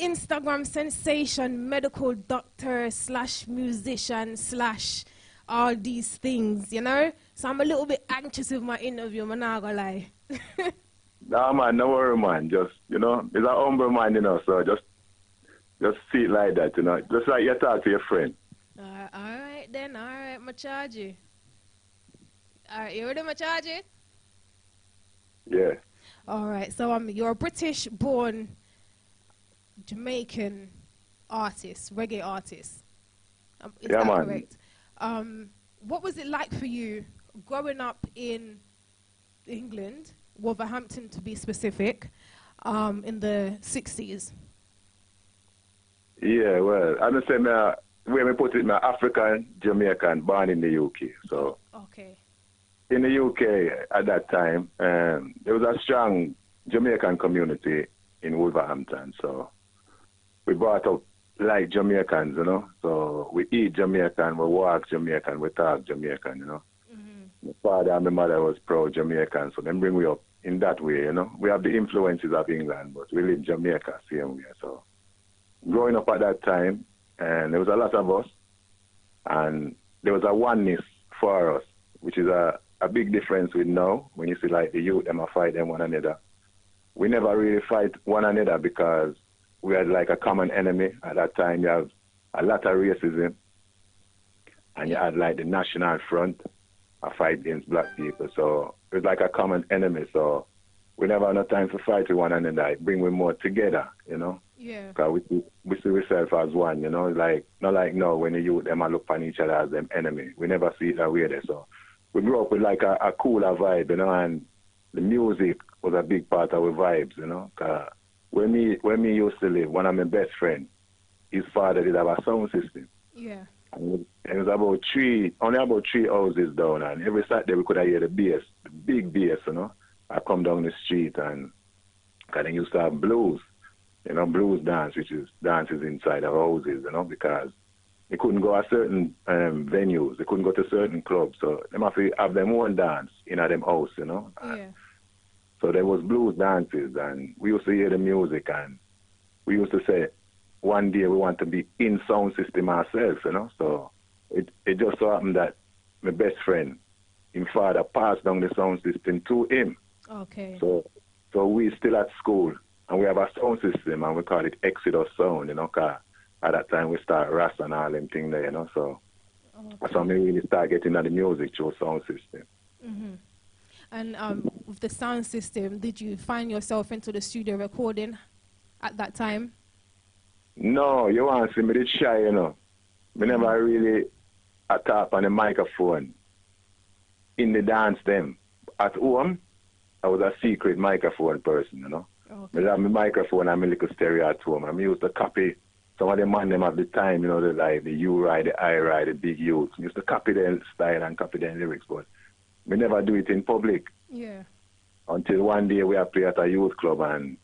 Instagram sensation, medical doctor / musician / all these things, you know? So I'm a little bit anxious with my interview, I'm not gonna lie. Nah, man, no worry, man. Just, it's a humble man, so just see it like that, Just like you talk to your friend. All right, my charge you. All right, you ready, my charge you? Yeah. All right, so you're a British-born Jamaican artist, reggae artist. Is Yeah, that man. correct? What was it like for you growing up in England, Wolverhampton to be specific, in the 60s? Yeah, well, I don't say where me put it, me African Jamaican, born in the UK. So Okay. in the UK at that time, there was a strong Jamaican community in Wolverhampton. So we brought up like Jamaicans, So we eat Jamaican, we walk Jamaican, we talk Jamaican, Mm-hmm. My father and my mother was proud Jamaican, so they bring me up in that way, We have the influences of England, but we live Jamaica same way. So growing up at that time, and there was a lot of us, and there was a oneness for us, which is a big difference with now. When you see like the youth, them a fight them one another. We never really fight one another because we had like a common enemy. At that time, you have a lot of racism, and you had like the National Front, a fight against black people. So it was like a common enemy. So we never had no time to fight with one another. It bring we more together, Yeah. Because we see ourselves as one, It's like, not like now when the youth, them a look on each other as them enemy. We never see it that way there. So we grew up with like a cooler vibe, and the music was a big part of our vibes, Cause when me used to live, one of my best friends, his father did have a sound system. Yeah. And it was only about three houses down, and every Saturday we could hear the bass, the big bass, I come down the street, and cause they used to have blues, blues dance, which is dances inside of houses, because they couldn't go to certain venues, they couldn't go to certain clubs, so they have to have their own dance in them house, Yeah. So there was blues dances, and we used to hear the music, and we used to say, one day we want to be in sound system ourselves, So it just so happened that my best friend, his father, passed down the sound system to him. Okay. So we still at school, and we have a sound system, and we call it Exodus Sound, Cause at that time we start Ras and all them things there, So that's how we really start getting at the music through sound system. Mm-hmm. And with the sound system, did you find yourself into the studio recording at that time? No, you want to see me, did shy, Me never really tap on the microphone in the dance them. At home, I was a secret microphone person, Okay. I have my microphone and my little stereo at home. I used to copy some of the man them at the time, the U-Ride, the I-Ride, the big youths. I used to copy their style and copy their lyrics, but we never do it in public. Yeah. Until one day we have play at a youth club, and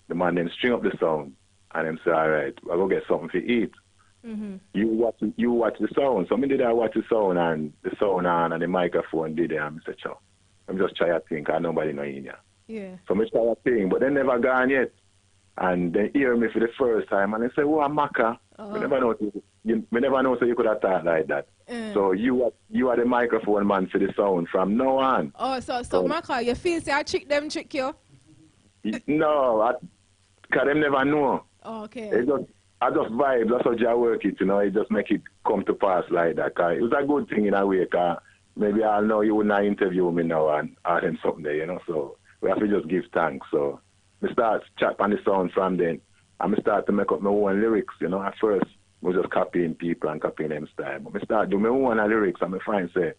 the man them string up the sound, and them say, all right, I'll go get something to eat. Mm-hmm. You watch the sound. So me did I watch the sound, and the sound on and the microphone did it, and I said, sure, I'm just try to think, and nobody know in here. Yeah. So I try to think, but they never gone yet. And they hear me for the first time, and they say, oh, I'm Macka. We never know so you could have thought like that. So you are the microphone man for the sound from now on. Oh, so Macka, you feel say I trick you? No, because them never know. Oh, okay. I just vibe, that's how I work it, It just make it come to pass like that. Cause it was a good thing in a way, cause maybe I'll know you would not interview me now and ask him something there, So we have to just give thanks. So we start chat on the sound from then, and we start to make up my own lyrics, At first, we just copying people and copying them style. But we start doing my own lyrics, and my friends say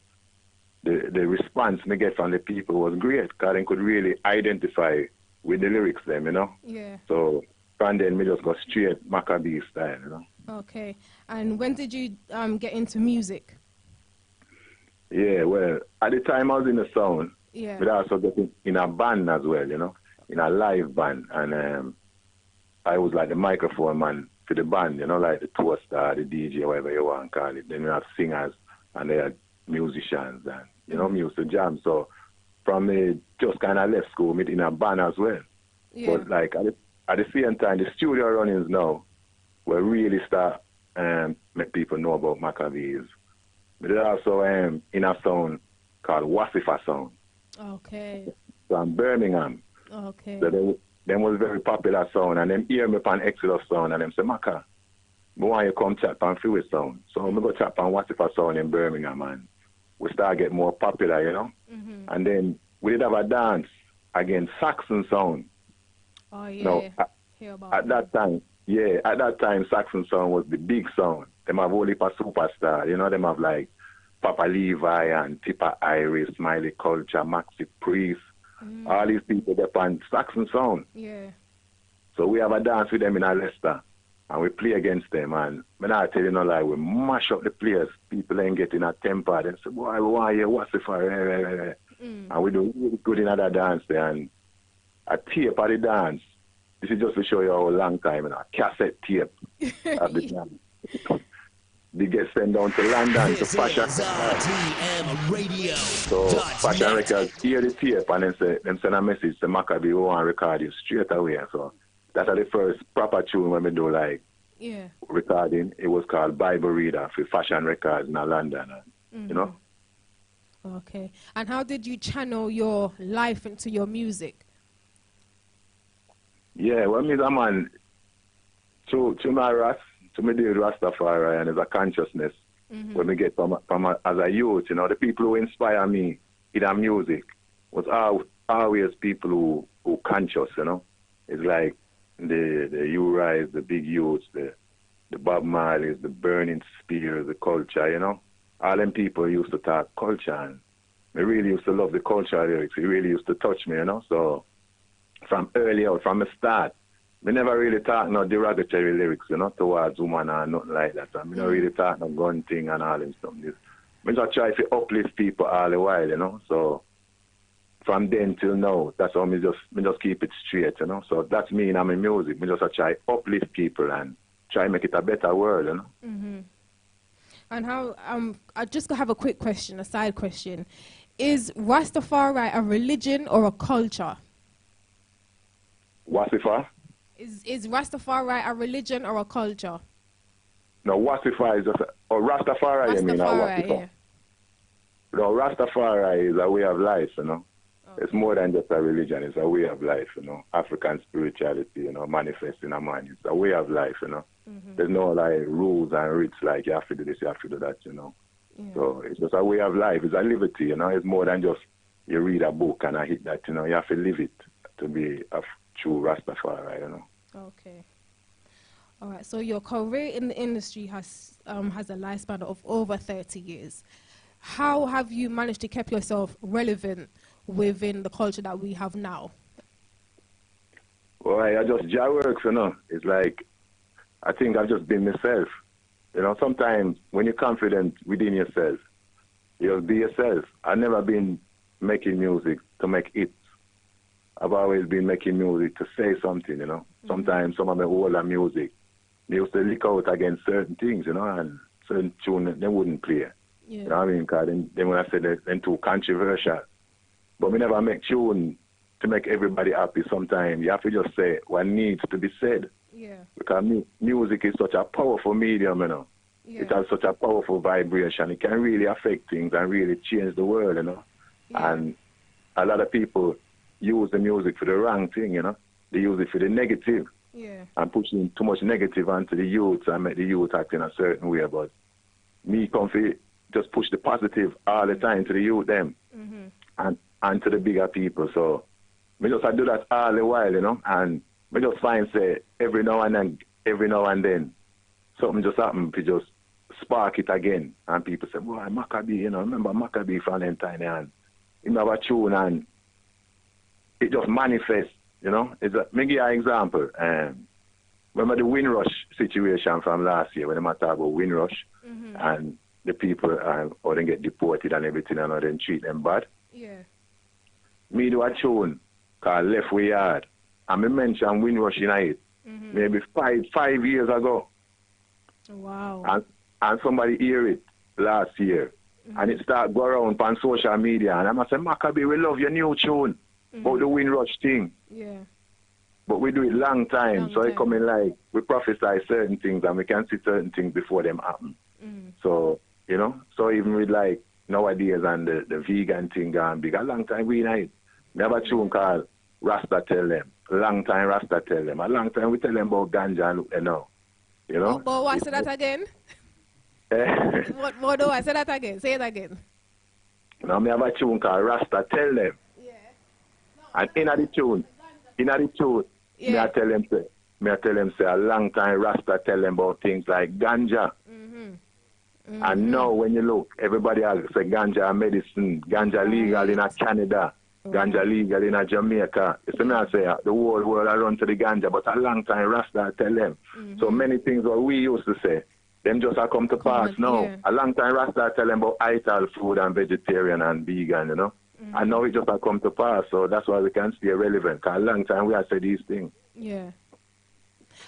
the response me get from the people was great, because they could really identify with the lyrics them, Yeah. So from then we just go straight Macka style, Okay. And when did you get into music? Yeah, well, at the time I was in the sound, Yeah. but I also got in a band as well, in a live band, and I was like the microphone man for the band, like the toaster, the DJ, whatever you want to call it. Then we have singers and they had musicians and, music jam. So from me just kind of left school, me in a band as well. Yeah. But like at the same time, the studio runnings now will really start make people know about Maccabees. But there's also in a sound called Wasifa sound Okay. from Birmingham. Okay. So them was very popular sound, and them hear me on Exodus sound, and them say, Macka, I want you come chat on Freeway sound. So I go chat on Wasifa sound in Birmingham, and we start get more popular, you know. Mm-hmm. And then we did have a dance against Saxon sound. Oh yeah. Now, Hear about at that time, at that time, Saxon sound was the big sound. Them have only for superstar, you know. Them have like Papa Levi and Tipper Iris, Smiley Culture, Maxi Priest. All these people that on Saxon sound. Yeah. So we have a dance with them in Leicester, and we play against them. And when I tell you no lie, we mash up the players. People ain't getting a temper. They say, boy, why you? What's it for? And we do really good in that dance there. And a tape of the dance. This is just to show you how long time, you know, a cassette tape of the dance. They get sent down to London to Fashion. RTM Radio. So Fashion Records hear the tape and then send a message to Maccabi who want to record you straight away. So that's the first proper tune when we do like recording. It was called Bible Reader for Fashion Records in London. You know? Okay. And how did you channel your life into your music? Yeah, well, me, man, to my Ras, to me, the Rastafari, and there's a consciousness when we get from as a youth, you know, the people who inspire me in our music was always people who conscious, you know. It's like the Uriahs, the big youths, the Bob Marleys, the Burning Spears, the culture, you know. All them people used to talk culture, and I really used to love the culture lyrics. It really used to touch me, you know. So from early out, from the start, we never really talk no derogatory lyrics, you know, towards women or nothing like that. And we don't really talk no gun thing and all them stuff. We just try to uplift people all the while, you know. So from then till now, that's how me just keep it straight, you know. So that's me in my music. We just try uplift people and try make it a better world, you know. And how I just have a quick question, a side question. Is Rastafari a religion or a culture? Wasifa? Is Rastafari a religion or a culture? No, Wasifa is just Rastafari, you mean, or Wasifa? Yeah. No, Rastafari is a way of life, you know. Okay. It's more than just a religion. It's a way of life, you know. African spirituality, you know, manifesting a man. It's a way of life, you know. There's no like rules and rites like you have to do this, you have to do that, you know. Yeah. So it's just a way of life. It's a liberty, you know. It's more than just you read a book and I hit that, you know. You have to live it to be a true Rastafari, you know. Okay. All right. So your career in the industry has a lifespan of over 30 years. How have you managed to keep yourself relevant within the culture that we have now? Well, I just works, you know. It's like I think I've just been myself. You know, sometimes when you're confident within yourself, you'll be yourself. I've never been making music to make hits. I've always been making music to say something, you know. Sometimes some of my older music, they used to leak out against certain things, you know, and certain tunes they wouldn't play. Yeah. You know what I mean? Because then when I said they're too controversial. But we never make tune to make everybody happy. Sometimes you have to just say what needs to be said. Yeah. Because music is such a powerful medium, you know. Yeah. It has such a powerful vibration. It can really affect things and really change the world, you know. Yeah. And a lot of people use the music for the wrong thing, you know. They use it for the negative and pushing too much negative onto the youth and make the youth act in a certain way. But me come for just push the positive all the time to the youth them and to the bigger people. So me just I do that all the while, you know, and me just find say every now and then something just happen to just spark it again and people say, boy, Maccabi, you know, remember Maccabi from them time and you have a tune and it just manifests, you know. Me give you an example. Remember the Windrush situation from last year when they talk about Windrush and the people or they get deported and everything and then treat them bad. Yeah. Me do a tune called Left Way Yard and me mention Windrush in it maybe five years ago. Wow. And somebody hear it last year and it start go around on social media and I say, Maccabi, we love your new tune about the Windrush thing. Yeah. but we do it long time. Long So it time. come in like we prophesy certain things and we can see certain things before them happen. So, you know, so even with like nowadays and the vegan thing gone big, a long time we night. Never tune called Rasta tell them. A long time Rasta tell them. A long time we tell them about ganja and you know. You know? But what, say that again? What do I say that again? Say it again. Now me have a tune called Rasta tell them. Yeah. And in the tune, me Yeah. I tell them say a long time Rasta tell them about things like ganja. And now when you look, everybody has say ganja medicine, ganja legal in Canada, ganja legal in Jamaica. You see me I say the whole world I run to the ganja, but a long time Rasta tell them. So many things what we used to say, them just are come to pass now. yeah. A long time Rasta tell them about ital food and vegetarian and vegan, you know. And now it just have come to pass, so that's why we can stay relevant. Cause a long time we have said these things. Yeah.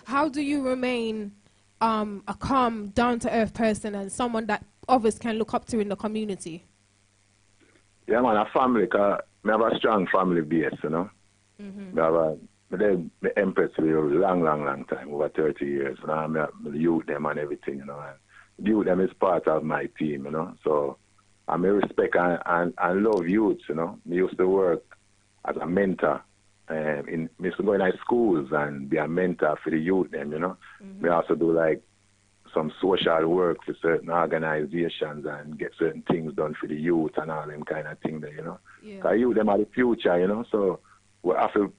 How do you remain a calm, down-to-earth person and someone that others can look up to in the community? Yeah, man, a family, cause I have a strong family base, you know. I have a, me empress for a long time, over 30 years. You know, I youth them and everything, you know. And the youth them is part of my team, you know. So I may respect and love youths, you know. I used to work as a mentor. I used to go in high schools and be a mentor for the youth them, you know. We also do like some social work for certain organizations and get certain things done for the youth and all them kind of thing there, you know. Yeah. Because youth them are the future, you know. So we have to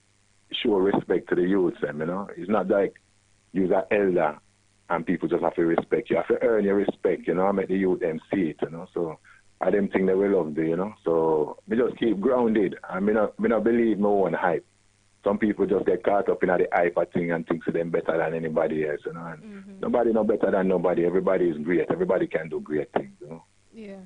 show respect to the youth them, you know. It's not like you're an elder and people just have to respect you. You have to earn your respect, you know, make the youth them see it, you know. So I them think they will love you, you know. So we just keep grounded and me not believe my own hype. Some people just get caught up in the hype thing and think them better than anybody else, you know. And nobody no better than nobody. Everybody is great. Everybody can do great things, you know. Yeah.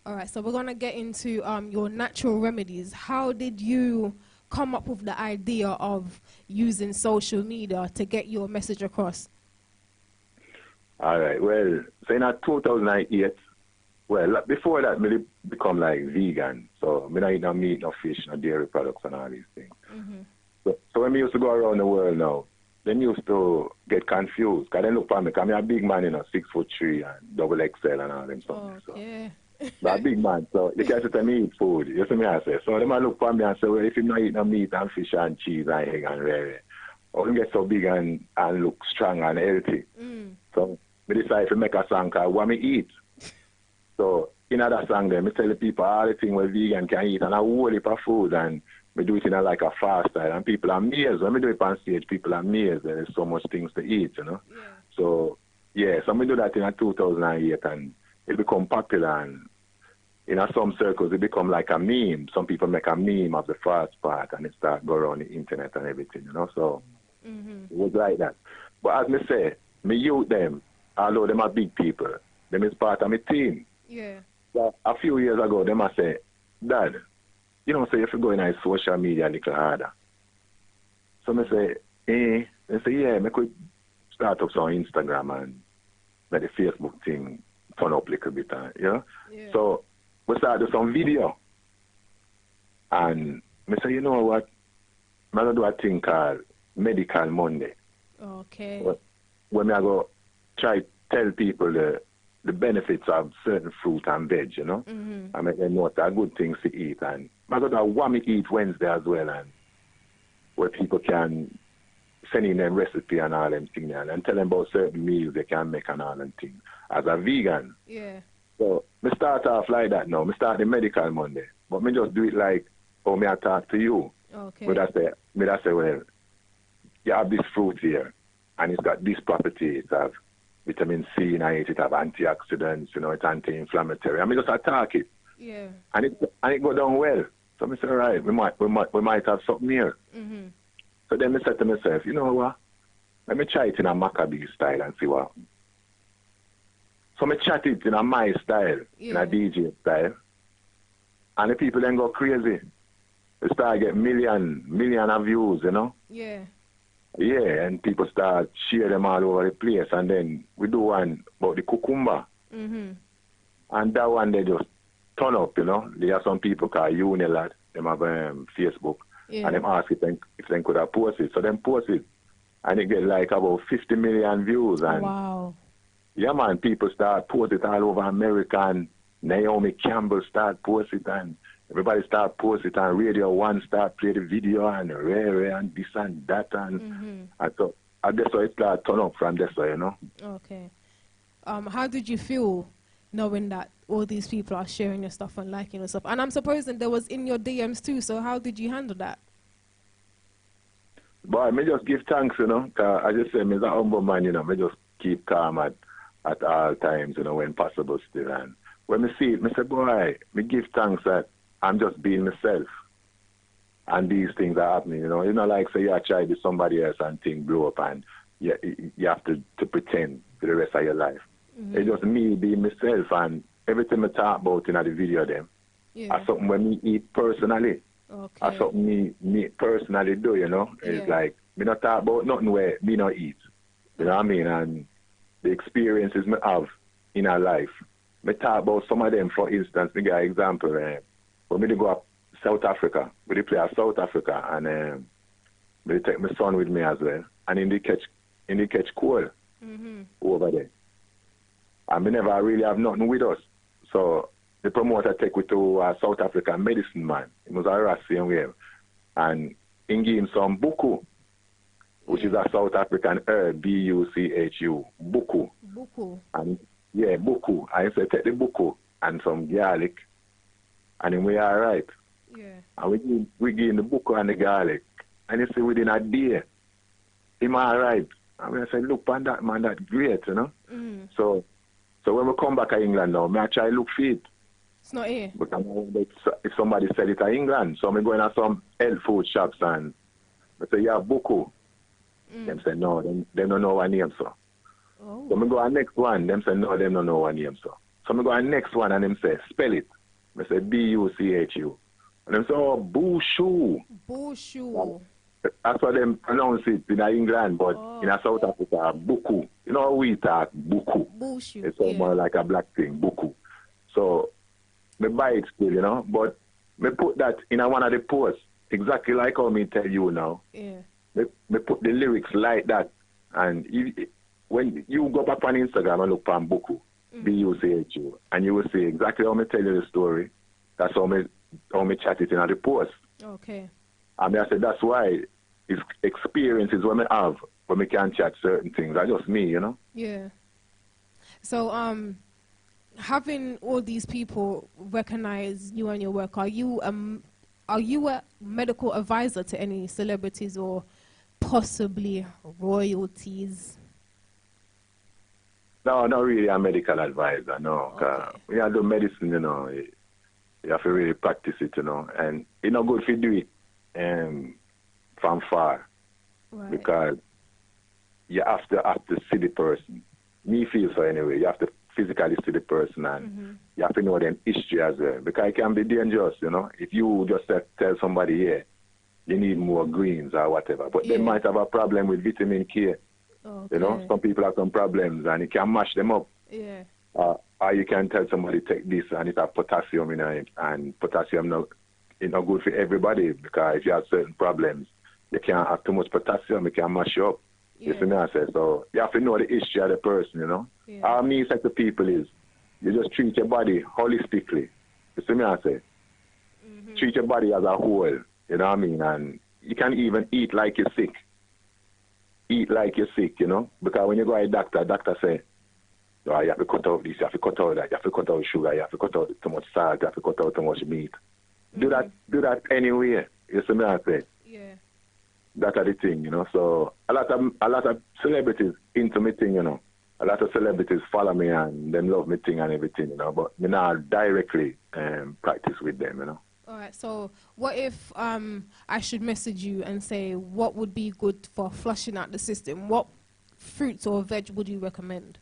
All right, so we're going to get into your natural remedies. How did you come up with the idea of using social media to get your message across? All right, well, so in 2008, well, before that, I become like vegan. So I don't eat no meat, no fish, no dairy products and all these things. So when we used to go around the world now, then used to get confused. Because they look for me, because I'm a big man, you know, 6'3" and double XL and all them stuff. Okay. But a big man, so you can't tell me eat food. You see me, I say. So they might look for me and say, well, if you not eat no meat and fish and cheese and egg and rare, or you get so big and look strong and healthy. So we decided to make a song called What Me Eat. So in that song there, I tell the people all the things where vegan can eat and a whole heap of food and we do it in like a fast style and people are amazed. When we do it on stage, people are amazed. There's so much things to eat, you know. Yeah. So yeah, so we do that in 2008 and it become popular and in some circles it become like a meme. Some people make a meme of the fast part and it start go around the internet and everything, you know. So it was like that. But as me say, me youth them, although them are big people, them is part of my team. Yeah. So a few years ago, them I say, Dad, you know, so if you go in social media a little harder. So I say, They say, yeah, I could start up some Instagram and make the Facebook thing turn up a little bit, you know. Yeah. So we started some video. And I say, you know what? I'm going to do a thing called Medical Monday. Okay. When I go try to tell people the benefits of certain fruit and veg, you know. I make them know that are good things to eat. And I got a What Me Eat Wednesday as well, and where people can send in them recipe and all them things and tell them about certain meals they can make and all them things. As a vegan. Yeah. So me start off like that now. Me start the Medical Monday. But me just do it like how me I talk to you. Okay. But I say, well, you have this fruit here and it's got this property. It have vitamin C in it, it have antioxidants, you know, it's anti-inflammatory. I mean, just attack it. Yeah. And it go down well. So I say, all right, we might have something here. So then I said to myself, you know what? Let me try it in a Macka style and see what happens. So I chat it in a my style, in a DJ style. And the people then go crazy. They start get million of views, you know? Yeah. Yeah, and people start share them all over the place. And then we do one about the cucumber. And that one, they just turn up, you know. There are some people called Unilad. Them have Facebook. Yeah. And them ask if they could have post it. So them post it. And it get like about 50 million views. And Wow. yeah, man, people start post it all over America. And Naomi Campbell start post it. And everybody start post it. And Radio 1 start play the video. And Ray and this and that. And so I guess so it start turn up from there, so, you know. Okay. How did you feel knowing that all these people are sharing your stuff and liking your stuff? And I'm supposing there was in your DMs too, so how did you handle that? Boy, me just give thanks, you know. 'Cause I just say, me is a humble man, you know. Me just keep calm at all times, you know, when possible still. And when me see it, me say, boy, me give thanks that I'm just being myself. And these things are happening, you know. You know, like, say, you try to be somebody else and things blow up and you have to pretend for the rest of your life. It's just me being myself, and everything I talk about in the video them, are something when me eat personally. Okay. Are something me personally do, you know. It's like, me not talk about nothing where me not eat. You know what I mean? And the experiences me have in our life. Me talk about some of them, for instance, me give an example. When me go up South Africa, we play at South Africa, and we take my son with me as well. And in the catch cold over there. And we never really have nothing with us. So the promoter take me to a South African medicine man. He was a Rasi way. And he gave him some buku, which is a South African herb, B-U-C-H-U, buku. Buku. And yeah, buku. I said, take the buku and some garlic, and then we are right. Yeah. And we give him the buku and the garlic. And he said, within a day, him all right. And I said, look, man, that's great, you know. So when we come back to England now, I try to look for it. It's not here. But I know that if somebody sell it in England, so I'm going to some health food shops and I say, yeah, buku. Them say, no, them don't know what name, so. Oh. So I go to the next one, them say, no, them don't know what name, so. So I go to the next one and them say, spell it. I say, B-U-C-H-U. And them say, oh, Bushu. Bushu. That's what them pronounce it in England, but in South Africa, buku. You know how we talk, buku. Bushu. It's more like a black thing, buku. So, me buy it still, you know, but me put that in one of the posts, exactly like how me tell you now. Yeah. Me put the lyrics like that, and when you go back on Instagram and look for buku, B-U-C-H-U, and you will see exactly how me tell you the story. That's how me chat it in the post. Okay. And I said, that's why it's experiences when I have, when we can chat certain things. That's just me, you know? Yeah. So, having all these people recognize you and your work, are you a medical advisor to any celebrities or possibly royalties? No, not really a medical advisor, no. Okay. When you do medicine, you know, you have to really practice it, you know. And it's not good if you do it from far. Right. Because you have to see the person. Me feel so anyway. You have to physically see the person, and you have to know them history as well. Because it can be dangerous, you know. If you just tell somebody, yeah, you need more greens or whatever, but they might have a problem with vitamin K. Okay. You know, some people have some problems, and it can mash them up. Yeah. Or you can tell somebody take this, and it has potassium in it, and potassium not good for everybody, because if you have certain problems, you can't have too much potassium, it can mash you up. You see me I say? So you have to know the history of the person, you know. Yeah. All me say to people is, you just treat your body holistically. You see me I say? Treat your body as a whole, you know what I mean? And you can even eat like you're sick. Eat like you're sick, you know. Because when you go to a doctor say, oh, you have to cut out this, you have to cut out that, you have to cut out sugar, you have to cut out too much salt, you have to cut out too much meat. Do that anyway. You see me I say? Yeah. That's the thing, you know. So a lot of celebrities into me thing, you know. A lot of celebrities follow me and them love me thing and everything, you know. But me not directly practice with them, you know. All right. So what if I should message you and say what would be good for flushing out the system? What fruits or veg would you recommend?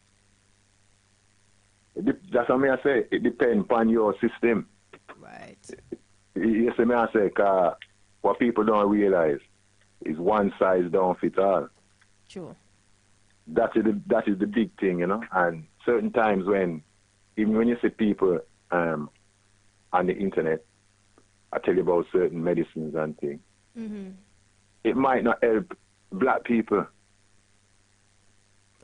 That's what I say. It depends upon your system. Right. You see me I say, 'cause what people don't realize is one size don't fit all. Sure. That is the big thing, you know. And certain times even when you see people on the internet, I tell you about certain medicines and things, it might not help black people.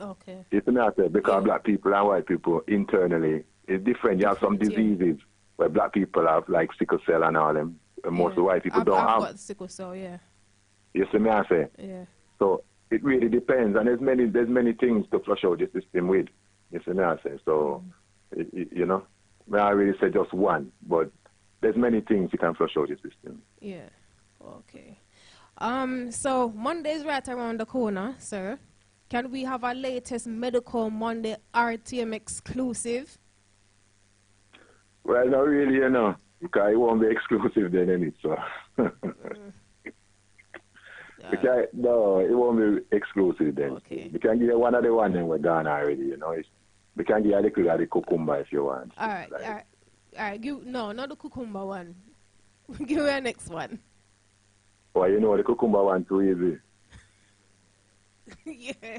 Okay. You see me I say, because Yeah. black people and white people internally is different. You have some Different, yeah. diseases where black people have, like sickle cell and all them. And most of the white people I've don't have. got sickle cell, yeah. You see me I say? Yeah. So it really depends, and there's many things to flush out the system with. You see me I say? So, you know, may I really say just one, but there's many things you can flush out the system. Yeah. Okay. So Monday's right around the corner, sir. Can we have our latest Medical Monday RTM exclusive? Well, not really, you know, because it won't be exclusive then, innit? So. Because, no, it won't be exclusive then. Okay. We can give you one of the one then we're done already, you know. We can give you a little of the cucumber if you want. All right, Like, all right, all right. No, not the cucumber one. Give me the next one. well, you know, the cucumber one too easy. Yeah.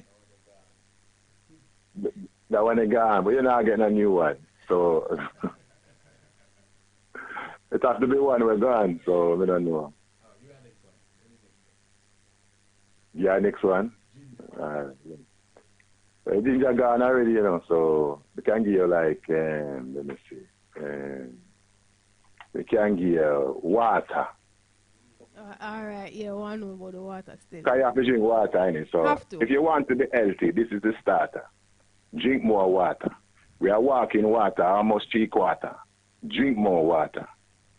That one is gone, but you're not getting a new one. So, it has to be one we're gone, so we don't know. Yeah, next one. Ginger gone already, you know, so we can give you like, let me see, we can give you water. All right, yeah, one know about the water still. Because you have to drink water, innit? So Have to. if you want to be healthy, this is the starter. Drink more water. We are walking water, almost 3/4. Drink more water.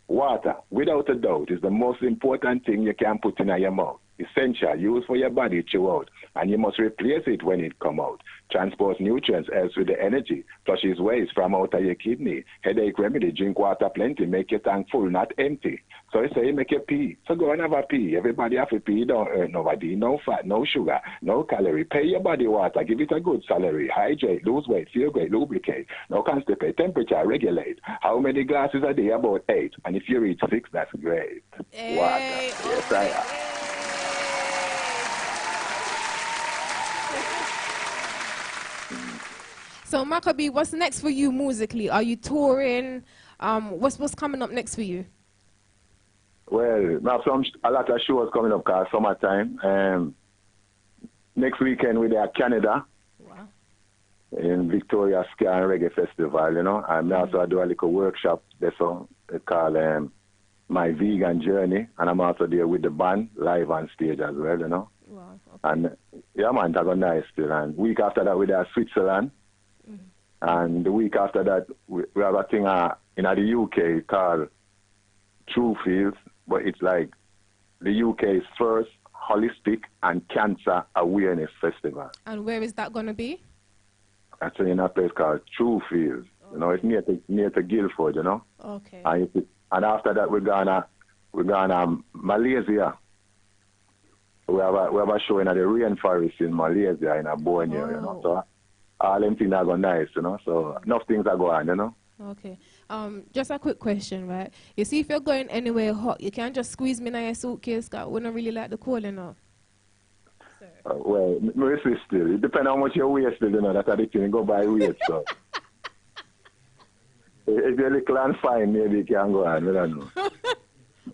Water, without a doubt, is the most important thing you can put in your mouth. Essential, used for your body throughout, and you must replace it when it come out. Transport nutrients, helps with the energy, flushes waste from out of your kidney. Headache remedy, drink water plenty, make your tank full, not empty. So you say you make you pee, so go and have a pee. Everybody have a pee, don't hurt nobody, no fat, no sugar, no calorie. Pay your body water, give it a good salary, hydrate, lose weight, feel great, lubricate, no constipate, temperature, regulate. How many glasses a day? About 8. And if you reach 6, that's great. Hey, Water. Yes, I am. So Macka, what's next for you musically? Are you touring? What's coming up next for you? Well, we have a lot of shows coming up because summertime. Next weekend we're at Canada. Wow. In Victoria Ska and Reggae Festival, you know. And also I do a little workshop there, so it's called My Vegan Journey. And I'm also there with the band, live on stage as well, you know. Wow. Okay. And yeah, man, that got nice still. And week after that we're at Switzerland. And the week after that we have a thing in the UK called True Fields, but it's like the UK's first holistic and cancer awareness festival. And where is that gonna be? Actually in a place called True Fields. Okay. You know, it's near to Guildford, you know. Okay. And after that we're gonna Malaysia. We have a show in the rainforest in Malaysia in a Borneo, you know. So all them things are going nice, you know. So enough things are going, you know. Okay. Just a quick question, right? You see, if you're going anywhere hot, you can't just squeeze me in your suitcase, because we don't really like the cold enough. Well, my sister still. It depends how much you weigh still, you know. That's how the thing go by weight, so. If you're little and fine, maybe you can go on, I don't know.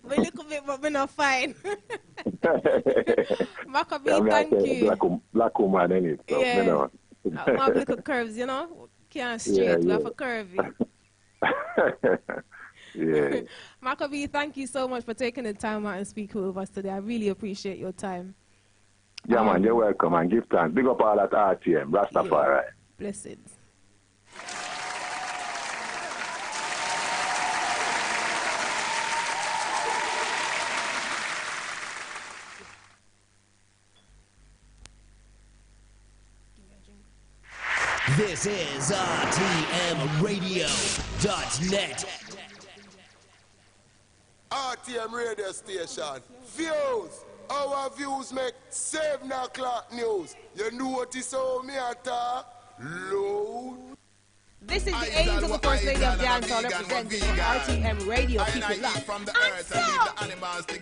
We little bit, but we're not fine. Macka, Yeah, thank you. Black woman, innit? So, Yeah. you know. We have little curves, you know? Can't straight, we have a curvy. Yeah. Macka, thank you so much for taking the time out and speaking with us today. I really appreciate your time. Yeah, man, you're welcome, and give thanks. Big up all at RTM, Rastafari. Yeah. Blessings. This is RTMRadio.net. RTM radio station. Views. Our views make 7 o'clock news. You notice how me attack? Load. This is the Angel, the First Lady of Dancehall, representing for RTM Radio. Keep it locked.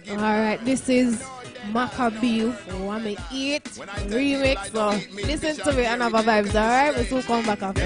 All right, this is Macka Wame Eat remix. So listen to it and have a vibes. All right, we'll soon come back after.